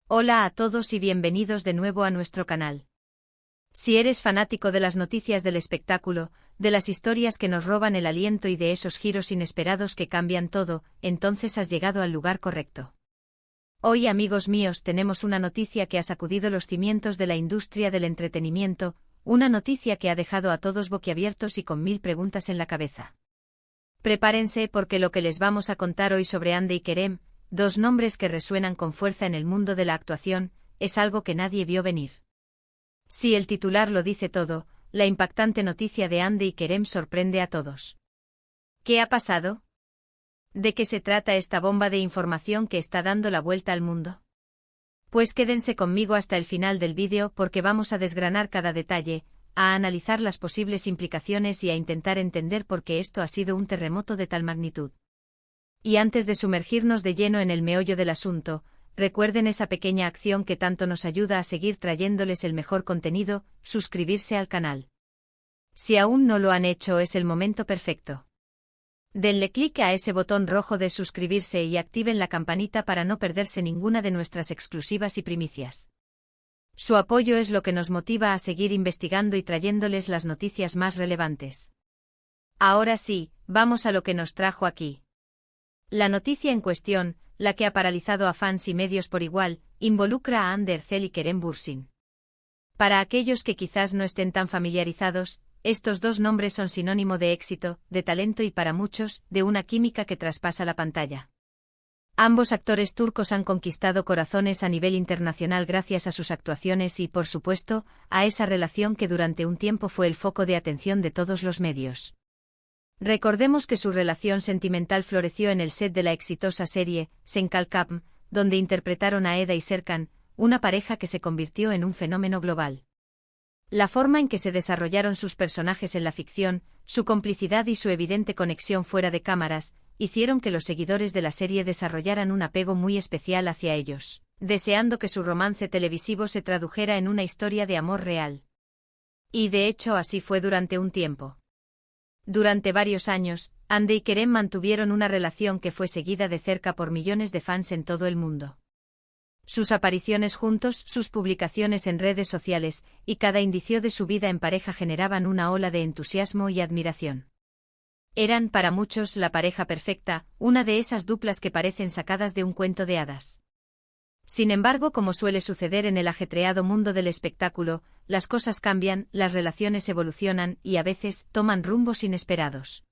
Hola a todos y bienvenidos de nuevo a nuestro canal. Si eres fanático de las noticias del espectáculo, de las historias que nos roban el aliento y de esos giros inesperados que cambian todo, entonces has llegado al lugar correcto. Hoy, amigos míos, tenemos una noticia que ha sacudido los cimientos de la industria del entretenimiento, una noticia que ha dejado a todos boquiabiertos y con mil preguntas en la cabeza. Prepárense porque lo que les vamos a contar hoy sobre Hande y Kerem, dos nombres que resuenan con fuerza en el mundo de la actuación, es algo que nadie vio venir. Si el titular lo dice todo, la impactante noticia de Hande y Kerem sorprende a todos. ¿Qué ha pasado? ¿De qué se trata esta bomba de información que está dando la vuelta al mundo? Pues quédense conmigo hasta el final del vídeo porque vamos a desgranar cada detalle, a analizar las posibles implicaciones y a intentar entender por qué esto ha sido un terremoto de tal magnitud. Y antes de sumergirnos de lleno en el meollo del asunto, recuerden esa pequeña acción que tanto nos ayuda a seguir trayéndoles el mejor contenido, suscribirse al canal. Si aún no lo han hecho, es el momento perfecto. Denle clic a ese botón rojo de suscribirse y activen la campanita para no perderse ninguna de nuestras exclusivas y primicias. Su apoyo es lo que nos motiva a seguir investigando y trayéndoles las noticias más relevantes. Ahora sí, vamos a lo que nos trajo aquí. La noticia en cuestión, la que ha paralizado a fans y medios por igual, involucra a Hande Erçel y Kerem Bürsin. Para aquellos que quizás no estén tan familiarizados, estos dos nombres son sinónimo de éxito, de talento y para muchos, de una química que traspasa la pantalla. Ambos actores turcos han conquistado corazones a nivel internacional gracias a sus actuaciones y, por supuesto, a esa relación que durante un tiempo fue el foco de atención de todos los medios. Recordemos que su relación sentimental floreció en el set de la exitosa serie Sen Kalkam, donde interpretaron a Eda y Serkan, una pareja que se convirtió en un fenómeno global. La forma en que se desarrollaron sus personajes en la ficción, su complicidad y su evidente conexión fuera de cámaras, hicieron que los seguidores de la serie desarrollaran un apego muy especial hacia ellos, deseando que su romance televisivo se tradujera en una historia de amor real. Y de hecho así fue durante un tiempo. Durante varios años, Hande y Kerem mantuvieron una relación que fue seguida de cerca por millones de fans en todo el mundo. Sus apariciones juntos, sus publicaciones en redes sociales, y cada indicio de su vida en pareja generaban una ola de entusiasmo y admiración. Eran, para muchos, la pareja perfecta, una de esas duplas que parecen sacadas de un cuento de hadas. Sin embargo, como suele suceder en el ajetreado mundo del espectáculo, las cosas cambian, las relaciones evolucionan y a veces toman rumbos inesperados.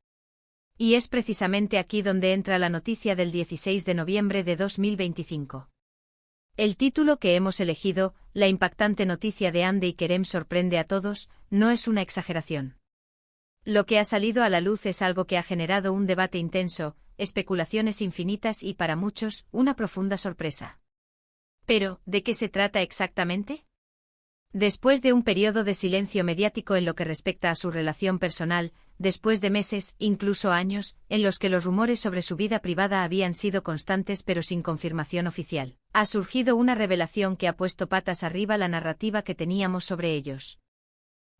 Y es precisamente aquí donde entra la noticia del 16 de noviembre de 2025. El título que hemos elegido, la impactante noticia de Hande y Kerem sorprende a todos, no es una exageración. Lo que ha salido a la luz es algo que ha generado un debate intenso, especulaciones infinitas y para muchos, una profunda sorpresa. Pero, ¿de qué se trata exactamente? Después de un periodo de silencio mediático en lo que respecta a su relación personal, después de meses, incluso años, en los que los rumores sobre su vida privada habían sido constantes pero sin confirmación oficial, ha surgido una revelación que ha puesto patas arriba la narrativa que teníamos sobre ellos.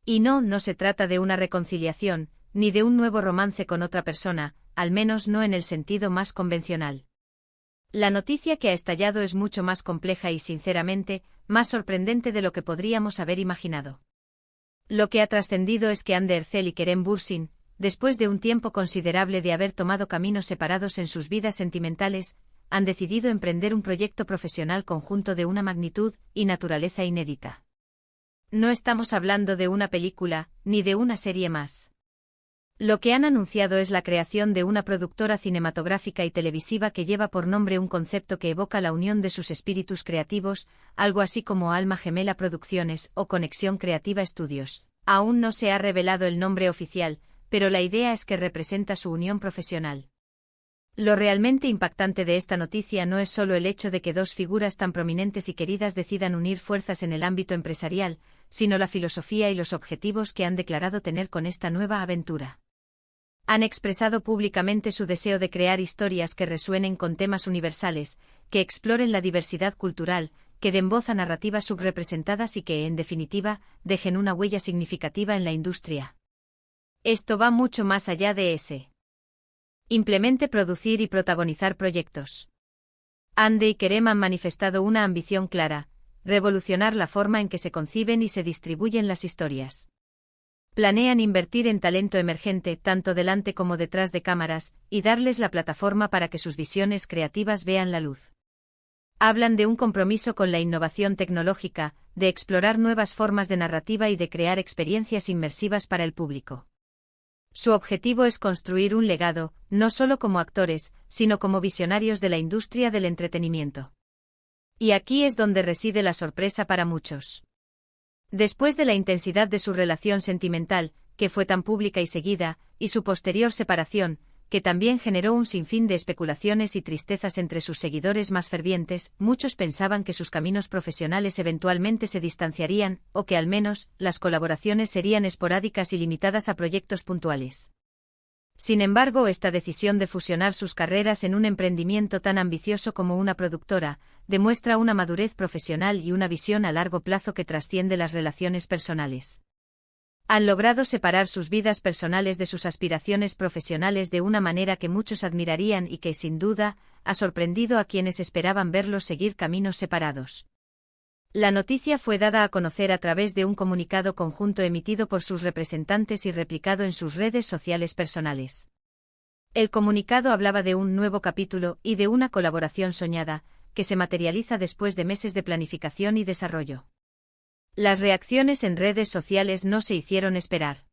Y no se trata de una reconciliación, ni de un nuevo romance con otra persona, al menos no en el sentido más convencional. La noticia que ha estallado es mucho más compleja y, sinceramente, más sorprendente de lo que podríamos haber imaginado. Lo que ha trascendido es que Hande Erçel y Kerem Bürsin, después de un tiempo considerable de haber tomado caminos separados en sus vidas sentimentales, han decidido emprender un proyecto profesional conjunto de una magnitud y naturaleza inédita. No estamos hablando de una película, ni de una serie más. Lo que han anunciado es la creación de una productora cinematográfica y televisiva que lleva por nombre un concepto que evoca la unión de sus espíritus creativos, algo así como Alma Gemela Producciones o Conexión Creativa Estudios. Aún no se ha revelado el nombre oficial, pero la idea es que representa su unión profesional. Lo realmente impactante de esta noticia no es solo el hecho de que dos figuras tan prominentes y queridas decidan unir fuerzas en el ámbito empresarial, sino la filosofía y los objetivos que han declarado tener con esta nueva aventura. Han expresado públicamente su deseo de crear historias que resuenen con temas universales, que exploren la diversidad cultural, que den voz a narrativas subrepresentadas y que, en definitiva, dejen una huella significativa en la industria. Esto va mucho más allá de ese. Implemente producir y protagonizar proyectos. Hande y Kerem han manifestado una ambición clara: revolucionar la forma en que se conciben y se distribuyen las historias. Planean invertir en talento emergente, tanto delante como detrás de cámaras, y darles la plataforma para que sus visiones creativas vean la luz. Hablan de un compromiso con la innovación tecnológica, de explorar nuevas formas de narrativa y de crear experiencias inmersivas para el público. Su objetivo es construir un legado, no solo como actores, sino como visionarios de la industria del entretenimiento. Y aquí es donde reside la sorpresa para muchos. Después de la intensidad de su relación sentimental, que fue tan pública y seguida, y su posterior separación, que también generó un sinfín de especulaciones y tristezas entre sus seguidores más fervientes, muchos pensaban que sus caminos profesionales eventualmente se distanciarían, o que al menos, las colaboraciones serían esporádicas y limitadas a proyectos puntuales. Sin embargo, esta decisión de fusionar sus carreras en un emprendimiento tan ambicioso como una productora, demuestra una madurez profesional y una visión a largo plazo que trasciende las relaciones personales. Han logrado separar sus vidas personales de sus aspiraciones profesionales de una manera que muchos admirarían y que, sin duda, ha sorprendido a quienes esperaban verlos seguir caminos separados. La noticia fue dada a conocer a través de un comunicado conjunto emitido por sus representantes y replicado en sus redes sociales personales. El comunicado hablaba de un nuevo capítulo y de una colaboración soñada, que se materializa después de meses de planificación y desarrollo. Las reacciones en redes sociales no se hicieron esperar.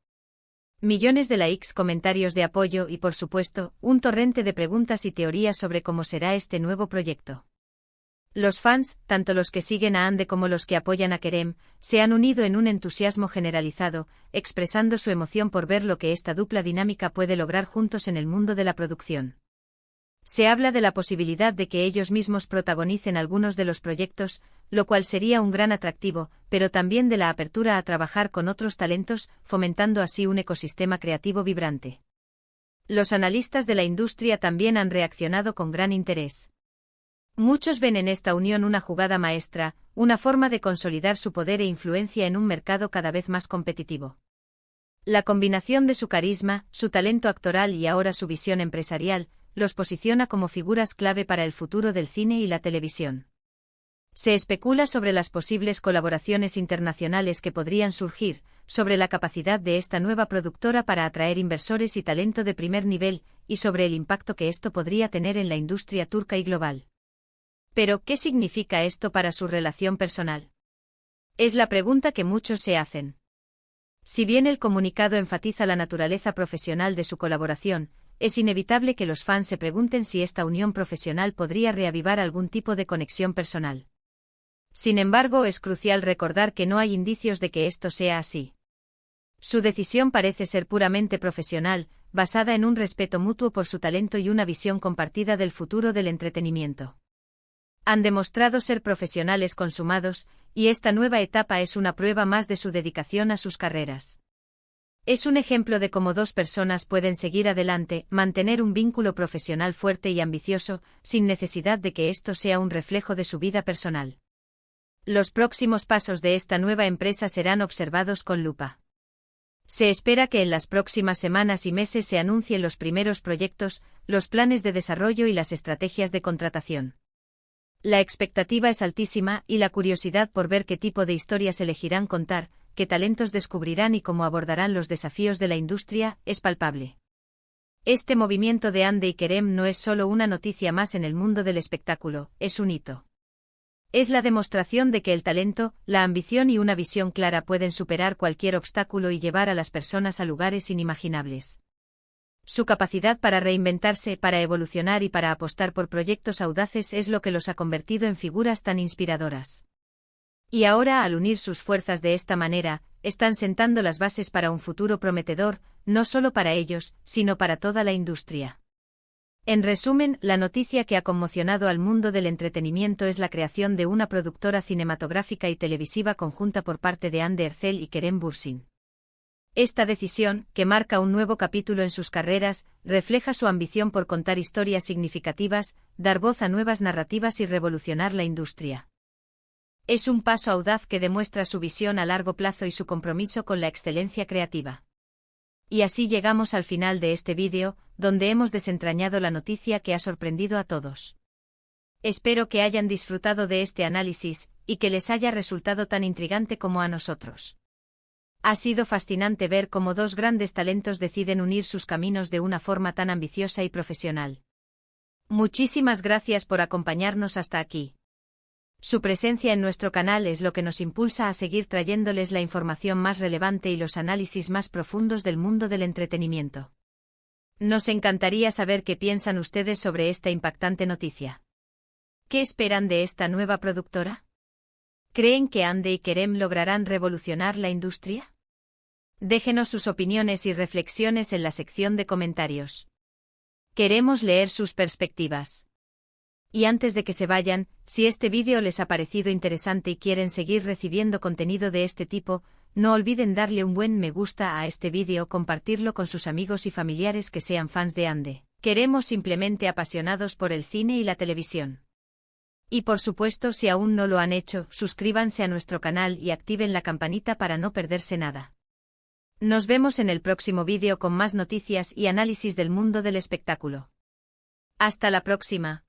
Millones de likes, comentarios de apoyo y, por supuesto, un torrente de preguntas y teorías sobre cómo será este nuevo proyecto. Los fans, tanto los que siguen a Hande como los que apoyan a Kerem, se han unido en un entusiasmo generalizado, expresando su emoción por ver lo que esta dupla dinámica puede lograr juntos en el mundo de la producción. Se habla de la posibilidad de que ellos mismos protagonicen algunos de los proyectos, lo cual sería un gran atractivo, pero también de la apertura a trabajar con otros talentos, fomentando así un ecosistema creativo vibrante. Los analistas de la industria también han reaccionado con gran interés. Muchos ven en esta unión una jugada maestra, una forma de consolidar su poder e influencia en un mercado cada vez más competitivo. La combinación de su carisma, su talento actoral y ahora su visión empresarial, los posiciona como figuras clave para el futuro del cine y la televisión. Se especula sobre las posibles colaboraciones internacionales que podrían surgir, sobre la capacidad de esta nueva productora para atraer inversores y talento de primer nivel, y sobre el impacto que esto podría tener en la industria turca y global. Pero, ¿qué significa esto para su relación personal? Es la pregunta que muchos se hacen. Si bien el comunicado enfatiza la naturaleza profesional de su colaboración, es inevitable que los fans se pregunten si esta unión profesional podría reavivar algún tipo de conexión personal. Sin embargo, es crucial recordar que no hay indicios de que esto sea así. Su decisión parece ser puramente profesional, basada en un respeto mutuo por su talento y una visión compartida del futuro del entretenimiento. Han demostrado ser profesionales consumados, y esta nueva etapa es una prueba más de su dedicación a sus carreras. Es un ejemplo de cómo dos personas pueden seguir adelante, mantener un vínculo profesional fuerte y ambicioso, sin necesidad de que esto sea un reflejo de su vida personal. Los próximos pasos de esta nueva empresa serán observados con lupa. Se espera que en las próximas semanas y meses se anuncien los primeros proyectos, los planes de desarrollo y las estrategias de contratación. La expectativa es altísima y la curiosidad por ver qué tipo de historias elegirán contar, qué talentos descubrirán y cómo abordarán los desafíos de la industria, es palpable. Este movimiento de Hande y Kerem no es solo una noticia más en el mundo del espectáculo, es un hito. Es la demostración de que el talento, la ambición y una visión clara pueden superar cualquier obstáculo y llevar a las personas a lugares inimaginables. Su capacidad para reinventarse, para evolucionar y para apostar por proyectos audaces es lo que los ha convertido en figuras tan inspiradoras. Y ahora, al unir sus fuerzas de esta manera, están sentando las bases para un futuro prometedor, no solo para ellos, sino para toda la industria. En resumen, la noticia que ha conmocionado al mundo del entretenimiento es la creación de una productora cinematográfica y televisiva conjunta por parte de Hande Erçel y Kerem Bürsin. Esta decisión, que marca un nuevo capítulo en sus carreras, refleja su ambición por contar historias significativas, dar voz a nuevas narrativas y revolucionar la industria. Es un paso audaz que demuestra su visión a largo plazo y su compromiso con la excelencia creativa. Y así llegamos al final de este vídeo, donde hemos desentrañado la noticia que ha sorprendido a todos. Espero que hayan disfrutado de este análisis, y que les haya resultado tan intrigante como a nosotros. Ha sido fascinante ver cómo dos grandes talentos deciden unir sus caminos de una forma tan ambiciosa y profesional. Muchísimas gracias por acompañarnos hasta aquí. Su presencia en nuestro canal es lo que nos impulsa a seguir trayéndoles la información más relevante y los análisis más profundos del mundo del entretenimiento. Nos encantaría saber qué piensan ustedes sobre esta impactante noticia. ¿Qué esperan de esta nueva productora? ¿Creen que Ande y Kerem lograrán revolucionar la industria? Déjenos sus opiniones y reflexiones en la sección de comentarios. Queremos leer sus perspectivas. Y antes de que se vayan, si este vídeo les ha parecido interesante y quieren seguir recibiendo contenido de este tipo, no olviden darle un buen me gusta a este vídeo o compartirlo con sus amigos y familiares que sean fans de Ande. Queremos simplemente apasionados por el cine y la televisión. Y por supuesto, si aún no lo han hecho, suscríbanse a nuestro canal y activen la campanita para no perderse nada. Nos vemos en el próximo vídeo con más noticias y análisis del mundo del espectáculo. Hasta la próxima.